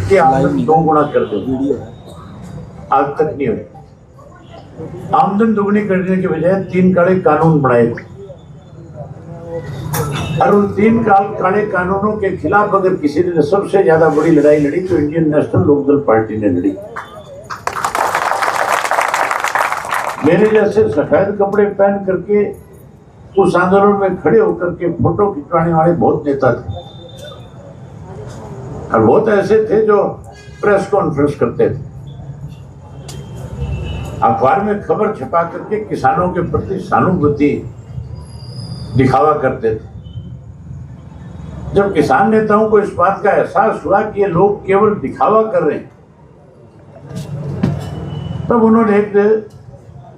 की आमदन 2 गुना कर दो, आज तक नहीं हुई। आमदन दोगुनी करने के बजाय 3 काले कानून बनाए थे, और उन 3 काले कानूनों के खिलाफ अगर किसी ने सबसे ज्यादा बड़ी लड़ाई लड़ी तो इंडियन नेशनल लोकदल पार्टी ने लड़ी। मेरे जैसे सफेद कपड़े पहन करके उस आंदोलन में खड़े होकर के फोटो खिंचवाने वाले बहुत नेता थे, और बहुत ऐसे थे जो प्रेस कॉन्फ्रेंस करते थे, अखबार में खबर छपा करके किसानों के प्रति सहानुभूति दिखावा करते थे। जब किसान नेताओं को इस बात का एहसास हुआ कि ये लोग केवल दिखावा कर रहे हैं, तब उन्होंने एक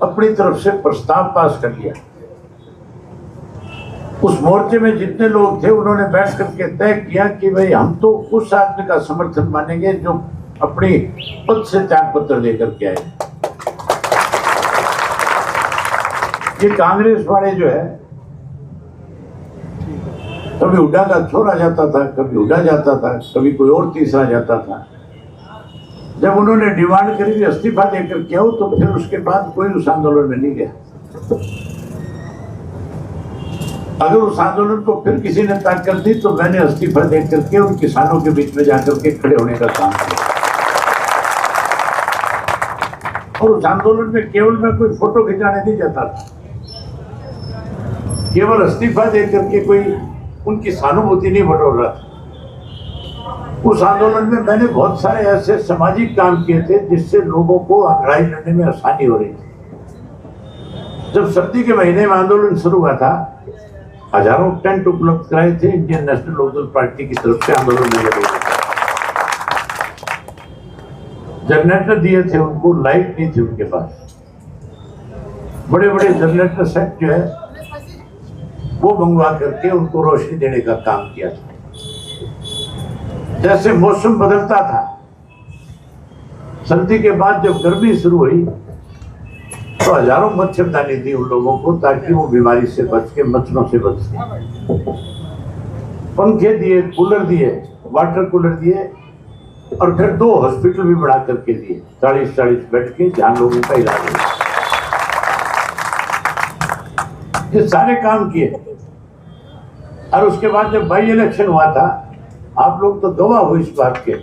अपनी तरफ से प्रस्ताव पास कर लिया। उस मोर्चे में जितने लोग थे उन्होंने बैठ करके तय किया कि भाई हम तो उस आदमी का समर्थन मानेंगे जो अपनी पद से त्याग पत्र लेकर के आए। ये कांग्रेस वाले जो है, कभी हुड्डा का छोरा जाता था, कभी हुड्डा जाता था, कभी कोई और तीसरा जाता था। जब उन्होंने डिमांड करी इस्तीफा देकर के आओ, तो फिर उसके बाद कोई उस आंदोलन में नहीं गया। अगर उस आंदोलन को फिर किसी ने ताकत दी तो मैंने इस्तीफा देकर के उन किसानों के बीच में जाकर के खड़े होने का काम किया। और उस आंदोलन में केवल मैं कोई फोटो खिंचाने नहीं जाता था, केवल इस्तीफा देकर के कोई उनकी सहानुभूति नहीं बटोर रहा था। उस आंदोलन में मैंने बहुत सारे ऐसे सामाजिक काम किए थे जिससे लोगों को लड़ाई लड़ने में आसानी हो रही थी। जब सर्दी के महीने में आंदोलन शुरू हुआ था, हजारों टेंट उपलब्ध कराए थे इंडियन नेशनल लोकदल पार्टी की तरफ से आंदोलन में लगे। जनरेटर दिए थे उनको, लाइट नहीं थी उनके पास। बड़े बड़े जनरेटर सेट जो है वो मंगवा करके उनको रोशनी देने का काम किया था। जैसे मौसम बदलता था, सर्दी के बाद जब गर्मी शुरू हुई तो हजारों मच्छरदानी दी उन लोगों को ताकि वो बीमारी से बच के, मच्छरों से बच के। पंखे दिए, कूलर दिए, वाटर कूलर दिए, और फिर 2 हॉस्पिटल भी बना करके दिए, 40-40 बेड के, जहां लोगों का इलाज हुआ। ये सारे काम किए। और उसके बाद जब बाई इलेक्शन हुआ था, आप लोग तो गवाह हो इस बात के,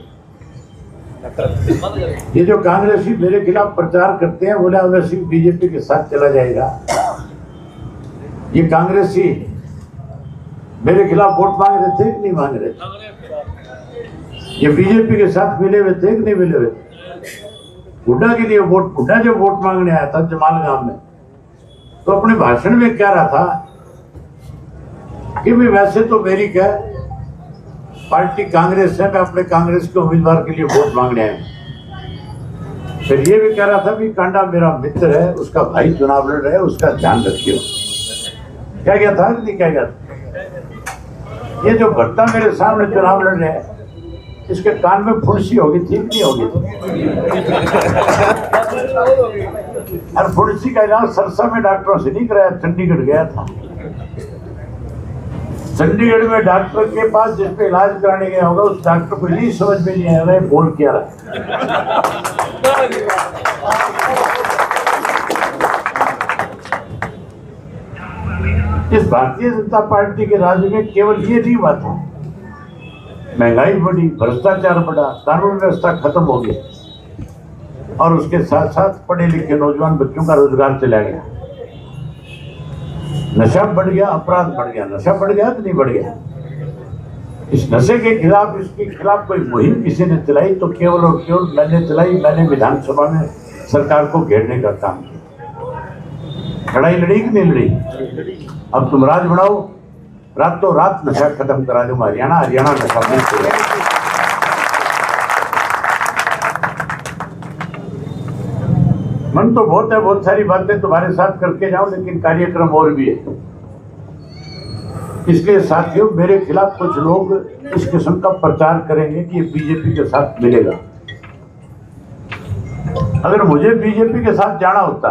ये जो कांग्रेसी मेरे खिलाफ प्रचार करते हैं, बोले वैसे बीजेपी के साथ चला जाएगा। ये कांग्रेसी मेरे खिलाफ वोट मांग रहे थे कि नहीं मांग रहे थे? ये बीजेपी के साथ मिले हुए थे कि नहीं मिले हुए? हुड्डा के लिए वोट, हुड्डा जब वोट मांगने आया था जमालगांव में, तो अपने भाषण में कह रहा था कि भाई वैसे तो मेरी क्या पार्टी कांग्रेस है, मैं अपने कांग्रेस के उम्मीदवार के लिए वोट मांगने आया। फिर ये भी कह रहा था कि कांडा मेरा मित्र है, उसका भाई चुनाव लड़ रहा है, उसका ध्यान रखियो। क्या क्या था नहीं क्या क्या था? ये जो भट्टा मेरे सामने चुनाव लड़ रहे हैं, इसके कान में फुंसी होगी थी नहीं होगी? और फुंसी का इलाज सरसा में डॉक्टरों से नहीं कराया, चंडीगढ़ गया था। चंडीगढ़ में डॉक्टर के पास जिस पे इलाज कराने गया होगा, उस डॉक्टर को यही समझ में नहीं आया बोल क्या रहा है। इस भारतीय जनता पार्टी के राज्य में केवल ये नहीं बात है, महंगाई बढ़ी, भ्रष्टाचार बढ़ा, कानून व्यवस्था खत्म हो गई, और उसके साथ साथ पढ़े लिखे नौजवान बच्चों का रोजगार चला गया, नशा बढ़ गया, अपराध बढ़ गया। नशा बढ़ गया कि नहीं बढ़ गया? इस नशे के खिलाफ, इसके खिलाफ कोई मुहिम किसी ने चलाई तो केवल और केवल मैंने चलाई। मैंने विधानसभा में सरकार को घेरने का काम किया। लड़ाई लड़ी कि नहीं लड़ी? अब तुम राज बढ़ाओ, रातों रात नशा खत्म करा दूंगा। हरियाणा नशा मुक्त हो गया। मन तो बहुत है, बहुत सारी बातें तुम्हारे साथ करके जाऊं, लेकिन कार्यक्रम और भी है। इसलिए साथियों, मेरे खिलाफ कुछ लोग इस किस्म का प्रचार करेंगे कि ये बीजेपी के साथ मिलेगा। अगर मुझे बीजेपी के साथ जाना होता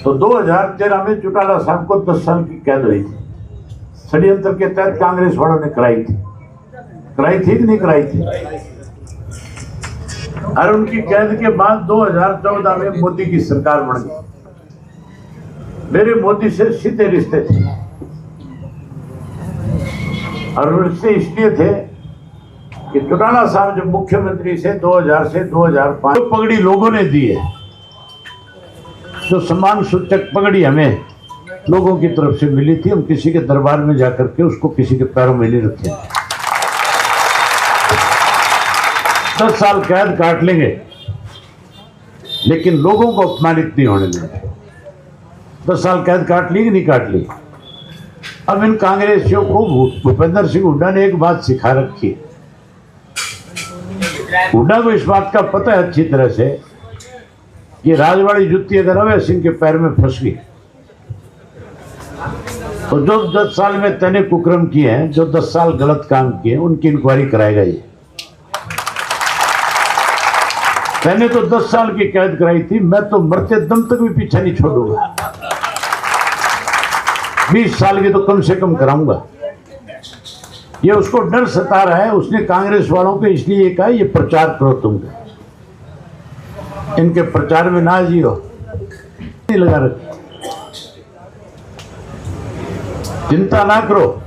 तो 2013 में चौटाला साहब को 10 साल की कैद हुई थी, षड्यंत्र के तहत कांग्रेस वालों ने कराई थी कि नहीं कराई थी? और उनकी कैद के बाद 2014 में मोदी की सरकार बन गई। मेरे मोदी से सीधे रिश्ते थे और रिश्ते इसलिए थे कि चौटाला साहब जब मुख्यमंत्री से 2000 से 2005 तो पगड़ी लोगों ने दी है, जो सम्मान सूचक पगड़ी हमें लोगों की तरफ से मिली थी, हम किसी के दरबार में जाकर के उसको किसी के पैरों में नहीं रखे। 10 साल कैद काट लेंगे लेकिन लोगों को अपमानित नहीं होने देंगे। 10 साल कैद काट ली कि नहीं काट ली। अब इन कांग्रेसियों को भूपेंद्र सिंह हुड्डा ने एक बात सिखा रखी है। हुड्डा को इस बात का पता है अच्छी तरह से कि राजवाड़ी जुत्ती अगर अभय सिंह के पैर में फंस गई तो जो 10 साल में तने कुकर्म किए हैं, जो 10 साल गलत काम किए, उनकी इंक्वायरी कराएगा ये। मैंने तो 10 साल की कैद कराई थी, मैं तो मरते दम तक भी पीछे नहीं छोड़ूंगा। 20 साल की तो कम से कम कराऊंगा। ये उसको डर सता रहा है, उसने कांग्रेस वालों को इसलिए कहा ये प्रचार करो तुम, इनके प्रचार में ना जियो, नहीं लगा रखी। चिंता ना करो,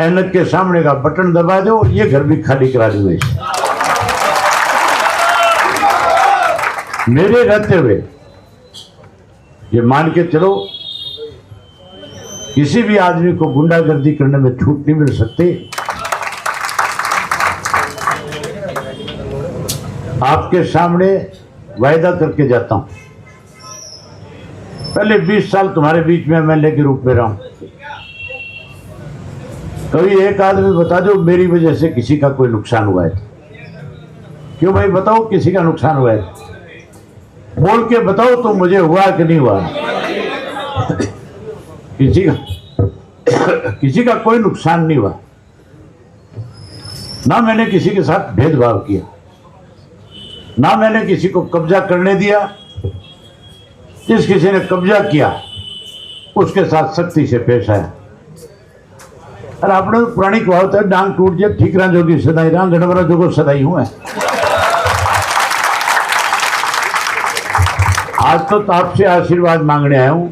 ऐनक के सामने का बटन दबा दो, ये घर भी खाली करा दूंगा इसे। मेरे रहते हुए ये मान के चलो किसी भी आदमी को गुंडागर्दी करने में छूट नहीं मिल सकती। आपके सामने वायदा करके जाता हूं, पहले 20 साल तुम्हारे बीच में एमएलए के रूप में रहा हूं। कभी एक आदमी बता दो मेरी वजह से किसी का कोई नुकसान हुआ है? क्यों भाई बताओ, किसी का नुकसान हुआ है? बोल के बताओ तो मुझे हुआ कि नहीं हुआ। किसी का कोई नुकसान नहीं हुआ, ना मैंने किसी के साथ भेदभाव किया, ना मैंने किसी को कब्जा करने दिया। जिस किसी ने कब्जा किया उसके साथ सख्ती से पेश आया। अरे आपने पुरानी कहावत है, डांग टूट जाए ठीकरा जोगी सदाई, रांग गड़बड़ा जोगो सदाई हूं। आज तो आपसे आशीर्वाद मांगने आया हूं।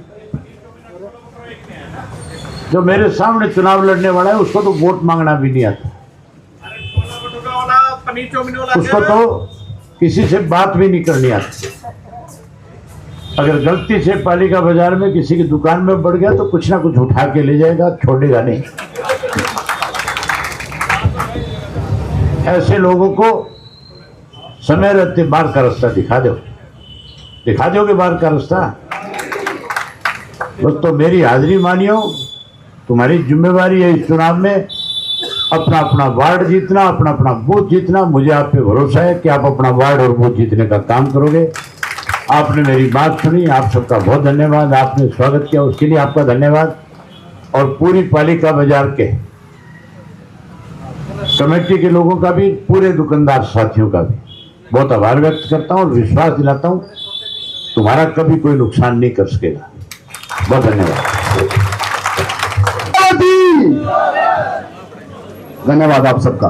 जो मेरे सामने चुनाव लड़ने वाला है उसको तो वोट मांगना भी नहीं आता, उसको तो किसी से बात भी नहीं करनी आती। अगर गलती से पालिका बाजार में किसी की दुकान में बढ़ गया तो कुछ ना कुछ उठा के ले जाएगा, छोड़ेगा नहीं। ऐसे लोगों को समय रहते बाहर का रास्ता दिखा दोगे बाहर का रास्ता। बस तो मेरी हाजिरी मानियो, तुम्हारी जिम्मेवारी है इस चुनाव में अपना अपना वार्ड जीतना, अपना अपना बूथ जीतना। मुझे आप पे भरोसा है कि आप अपना वार्ड और बूथ जीतने का काम करोगे। आपने मेरी बात सुनी, आप सबका बहुत धन्यवाद। आपने स्वागत किया, उसके लिए आपका धन्यवाद। और पूरी पालिका बाजार के कमेटी के लोगों का भी, पूरे दुकानदार साथियों का भी बहुत आभार व्यक्त करता हूँ और विश्वास दिलाता हूँ तुम्हारा कभी कोई नुकसान नहीं कर सकेगा। बहुत धन्यवाद आप सबका।